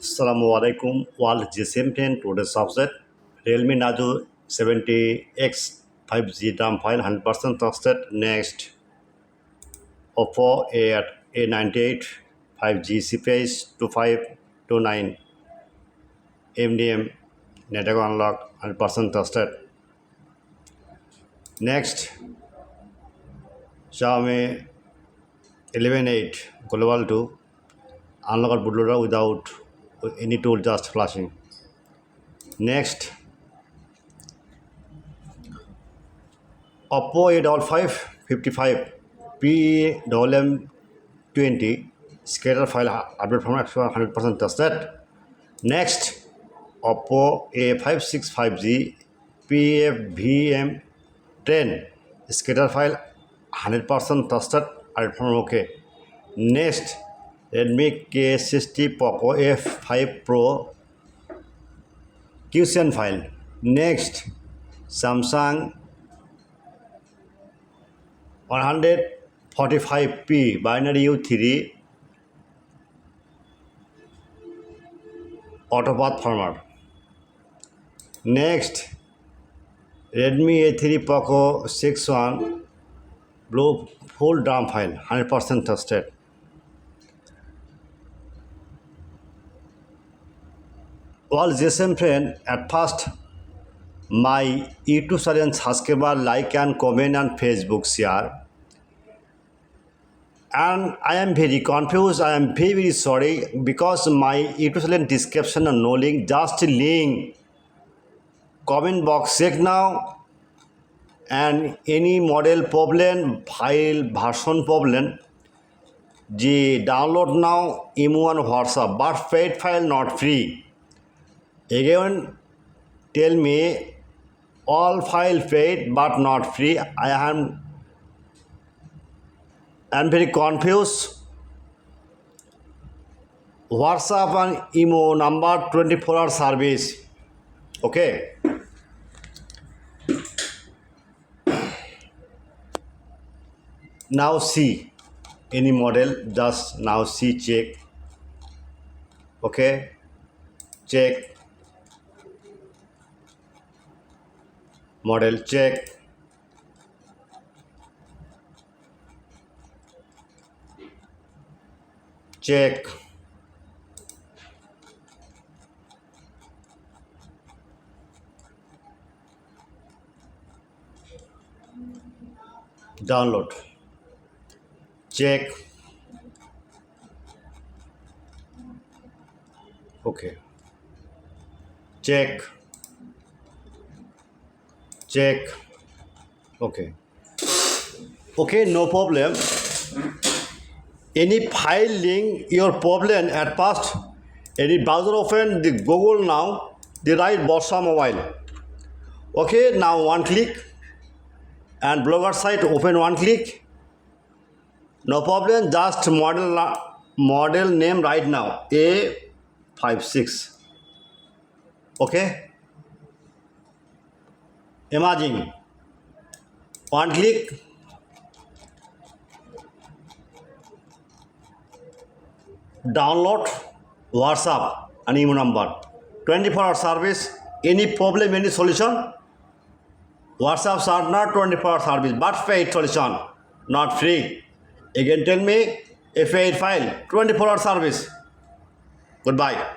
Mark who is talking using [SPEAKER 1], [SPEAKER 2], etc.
[SPEAKER 1] Assalamualaikum world GSM 10 today's subject Realme Naju 70X 5G RAM file 100% trusted. Next, OPPO A58 5G CPS 2529 MDM network unlock 100% trusted. Next, Xiaomi 11.8 Global 2 unlocked bootloader without any tool, just flashing. Next, OPPO A55 PEMM20 scatter file update from 100% trusted. Next, OPPO A55 PEMM10 scatter file 100% trusted update from OK. Next, Redmi K60 Poco F5 Pro QCN file. Next, Samsung 145p binary U3 autopath firmware. Next, Redmi A3 Poco 61 blue full DRAM file 100% trusted. All GSM friend, at first my YouTube channel subscriber, like and comment and Facebook share. And I am very confused. I am very sorry because my YouTube channel description and no link, just link. Comment box check now. And any model problem, file version problem, download now email and WhatsApp, but paid file not free. Again, tell me all file paid but not free. I am very confused. WhatsApp and email number 24-hour service. Okay. Now see any model, just now see, check. Okay. Check. Model check. Check. Download. Check. Okay. Check. Check. Okay. Okay, no problem. Any file link your problem at first, any browser open the Google now, the right Bossa mobile. Okay, now one click and blogger site open one click. No problem, just model name right now A56. Okay. Imagine one click. Download WhatsApp and email number 24-hour service. Any problem, any solution, WhatsApp are not 24-hour service but paid solution, not free. Again tell me, a paid file 24-hour service. Goodbye.